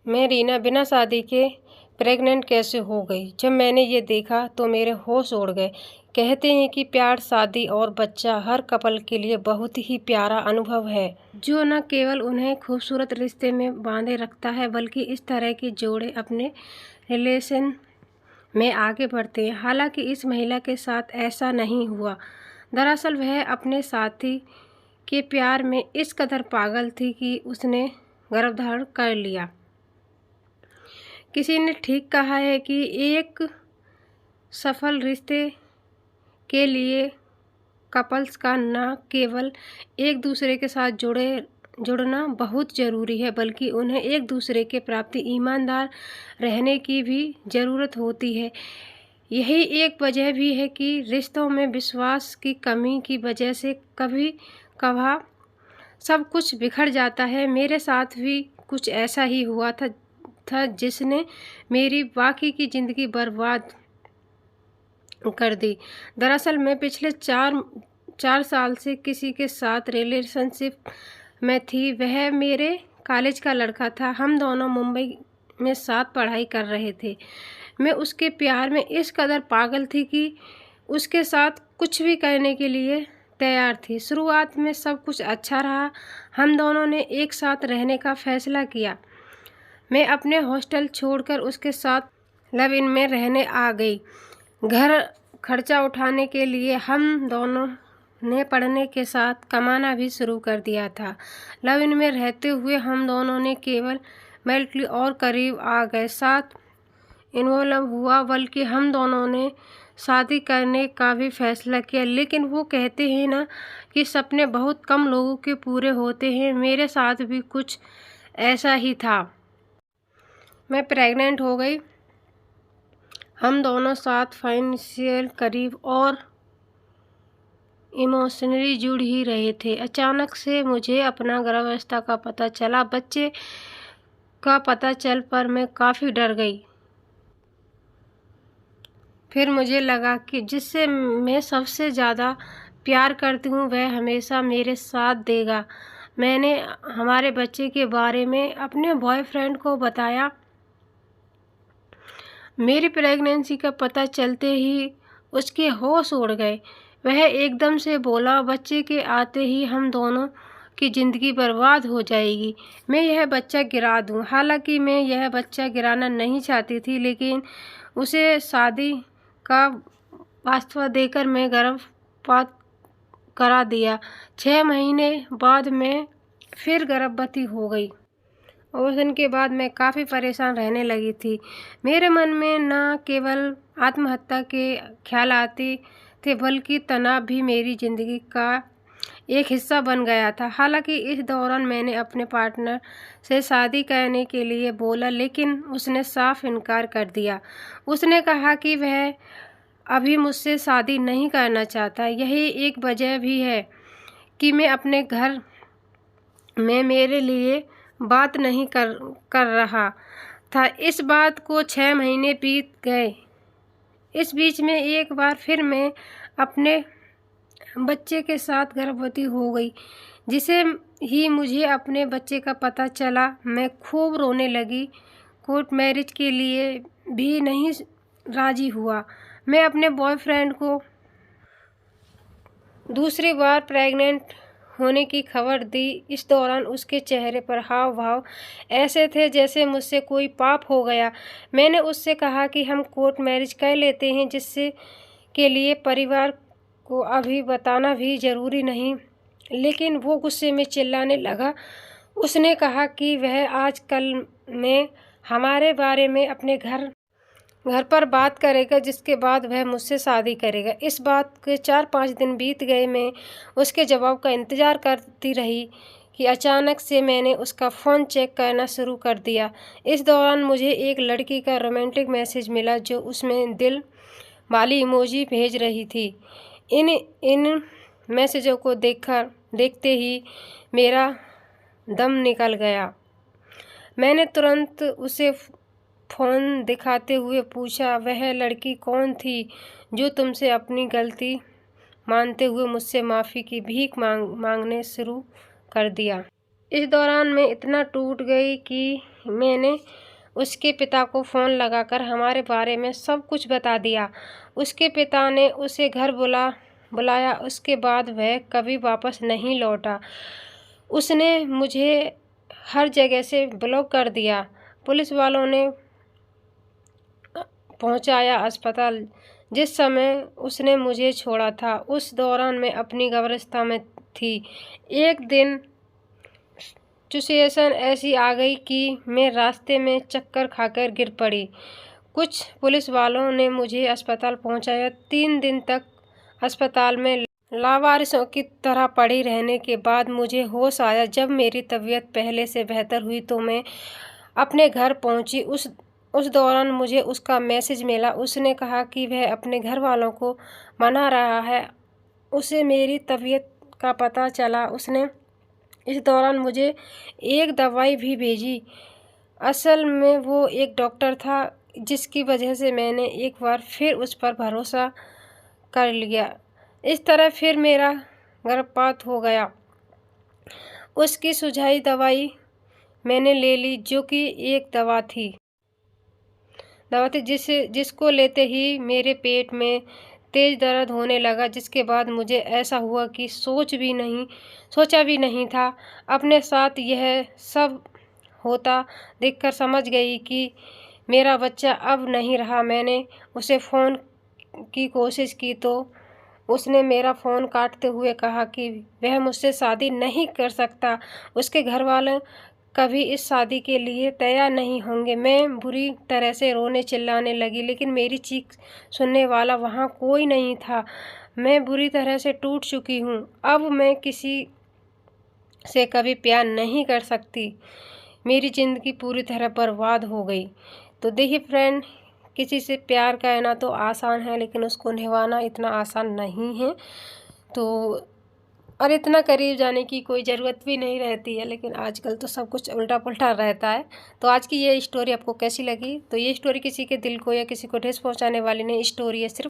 मैं रीना बिना शादी के प्रेग्नेंट कैसे हो गई। जब मैंने ये देखा तो मेरे होश उड़ गए। कहते हैं कि प्यार, शादी और बच्चा हर कपल के लिए बहुत ही प्यारा अनुभव है, जो न केवल उन्हें खूबसूरत रिश्ते में बांधे रखता है, बल्कि इस तरह के जोड़े अपने रिलेशन में आगे बढ़ते हैं। हालांकि इस महिला के साथ ऐसा नहीं हुआ। दरअसल वह अपने साथी के प्यार में इस कदर पागल थी कि उसने गर्भधारण कर लिया। किसी ने ठीक कहा है कि एक सफल रिश्ते के लिए कपल्स का न केवल एक दूसरे के साथ जुड़ना बहुत ज़रूरी है, बल्कि उन्हें एक दूसरे के प्रति ईमानदार रहने की भी ज़रूरत होती है। यही एक वजह भी है कि रिश्तों में विश्वास की कमी की वजह से कभी कभार सब कुछ बिखर जाता है। मेरे साथ भी कुछ ऐसा ही हुआ था जिसने मेरी बाकी की ज़िंदगी बर्बाद कर दी। दरअसल मैं पिछले चार साल से किसी के साथ रिलेशनशिप में थी। वह मेरे कॉलेज का लड़का था। हम दोनों मुंबई में साथ पढ़ाई कर रहे थे। मैं उसके प्यार में इस कदर पागल थी कि उसके साथ कुछ भी करने के लिए तैयार थी। शुरुआत में सब कुछ अच्छा रहा। हम दोनों ने एक साथ रहने का फैसला किया। मैं अपने हॉस्टल छोड़कर उसके साथ लिव इन में रहने आ गई। घर खर्चा उठाने के लिए हम दोनों ने पढ़ने के साथ कमाना भी शुरू कर दिया था। लिव इन में रहते हुए हम दोनों ने केवल मैरिटली और करीब आ गए साथ इन्वॉल्व हुआ, बल्कि हम दोनों ने शादी करने का भी फैसला किया। लेकिन वो कहते हैं ना कि सपने बहुत कम लोगों के पूरे होते हैं। मेरे साथ भी कुछ ऐसा ही था। मैं प्रेग्नेंट हो गई। हम दोनों साथ फाइनेंशियल करीब और इमोशनली जुड़ ही रहे थे। अचानक से मुझे अपना गर्भावस्था का पता चला। बच्चे का पता चल पर मैं काफ़ी डर गई। फिर मुझे लगा कि जिससे मैं सबसे ज़्यादा प्यार करती हूँ वह हमेशा मेरे साथ देगा। मैंने हमारे बच्चे के बारे में अपने बॉयफ्रेंड को बताया। मेरी प्रेगनेंसी का पता चलते ही उसके होश उड़ गए। वह एकदम से बोला, बच्चे के आते ही हम दोनों की ज़िंदगी बर्बाद हो जाएगी। मैं यह बच्चा गिरा दूँ। हालांकि मैं यह बच्चा गिराना नहीं चाहती थी, लेकिन उसे शादी का वास्ता देकर मैं गर्भपात करा दिया। 6 महीने बाद मैं फिर गर्भवती हो गई। उस दिन के बाद मैं काफ़ी परेशान रहने लगी थी। मेरे मन में न केवल आत्महत्या के ख्याल आते थे, बल्कि तनाव भी मेरी ज़िंदगी का एक हिस्सा बन गया था। हालांकि इस दौरान मैंने अपने पार्टनर से शादी करने के लिए बोला, लेकिन उसने साफ इनकार कर दिया। उसने कहा कि वह अभी मुझसे शादी नहीं करना चाहता। यही एक वजह भी है कि मैं अपने घर में मेरे लिए बात नहीं कर रहा था। इस बात को 6 महीने बीत गए। इस बीच में एक बार फिर मैं अपने बच्चे के साथ गर्भवती हो गई। जिसे ही मुझे अपने बच्चे का पता चला, मैं खूब रोने लगी। कोर्ट मैरिज के लिए भी नहीं राजी हुआ। मैं अपने बॉयफ्रेंड को दूसरी बार प्रेग्नेंट होने की खबर दी। इस दौरान उसके चेहरे पर हाव भाव ऐसे थे जैसे मुझसे कोई पाप हो गया। मैंने उससे कहा कि हम कोर्ट मैरिज कर लेते हैं, जिससे के लिए परिवार को अभी बताना भी ज़रूरी नहीं। लेकिन वो गुस्से में चिल्लाने लगा। उसने कहा कि वह आजकल में हमारे बारे में अपने घर पर बात करेगा, जिसके बाद वह मुझसे शादी करेगा। इस बात के 4-5 दिन बीत गए। मैं उसके जवाब का इंतज़ार करती रही कि अचानक से मैंने उसका फ़ोन चेक करना शुरू कर दिया। इस दौरान मुझे एक लड़की का रोमांटिक मैसेज मिला, जो उसमें दिल वाली इमोजी भेज रही थी। इन मैसेजों को देखते ही मेरा दम निकल गया। मैंने तुरंत उसे फ़ोन दिखाते हुए पूछा, वह लड़की कौन थी जो तुमसे अपनी गलती मानते हुए मुझसे माफ़ी की भीख मांगने शुरू कर दिया। इस दौरान मैं इतना टूट गई कि मैंने उसके पिता को फ़ोन लगाकर हमारे बारे में सब कुछ बता दिया। उसके पिता ने उसे घर बुलाया। उसके बाद वह कभी वापस नहीं लौटा। उसने मुझे हर जगह से ब्लॉक कर दिया। पुलिस वालों ने पहुंचाया अस्पताल। जिस समय उसने मुझे छोड़ा था उस दौरान मैं अपनी गृहस्था में थी। एक दिन सिचुएशन ऐसी आ गई कि मैं रास्ते में चक्कर खाकर गिर पड़ी। कुछ पुलिस वालों ने मुझे अस्पताल पहुंचाया। 3 दिन तक अस्पताल में लावारिसों की तरह पड़ी रहने के बाद मुझे होश आया। जब मेरी तबीयत पहले से बेहतर हुई तो मैं अपने घर पहुंची। उस दौरान मुझे उसका मैसेज मिला। उसने कहा कि वह अपने घर वालों को मना रहा है। उसे मेरी तबीयत का पता चला। उसने इस दौरान मुझे एक दवाई भी भेजी। असल में वो एक डॉक्टर था, जिसकी वजह से मैंने एक बार फिर उस पर भरोसा कर लिया। इस तरह फिर मेरा गर्भपात हो गया। उसकी सुझाई दवाई मैंने ले ली, जो कि एक दवा थी जिसको लेते ही मेरे पेट में तेज दर्द होने लगा। जिसके बाद मुझे ऐसा हुआ कि सोचा भी नहीं था। अपने साथ यह सब होता देखकर समझ गई कि मेरा बच्चा अब नहीं रहा। मैंने उसे फ़ोन की कोशिश की तो उसने मेरा फ़ोन काटते हुए कहा कि वह मुझसे शादी नहीं कर सकता। उसके घर वाले कभी इस शादी के लिए तैयार नहीं होंगे। मैं बुरी तरह से रोने चिल्लाने लगी, लेकिन मेरी चीख सुनने वाला वहाँ कोई नहीं था। मैं बुरी तरह से टूट चुकी हूँ। अब मैं किसी से कभी प्यार नहीं कर सकती। मेरी ज़िंदगी पूरी तरह बर्बाद हो गई। तो देखिए फ्रेंड, किसी से प्यार करना तो आसान है, लेकिन उसको निभाना इतना आसान नहीं है। तो और इतना करीब जाने की कोई ज़रूरत भी नहीं रहती है, लेकिन आजकल तो सब कुछ उल्टा पुल्टा रहता है। तो आज की ये स्टोरी आपको कैसी लगी? तो ये स्टोरी किसी के दिल को या किसी को ठेस पहुंचाने वाली नहीं, स्टोरी है सिर्फ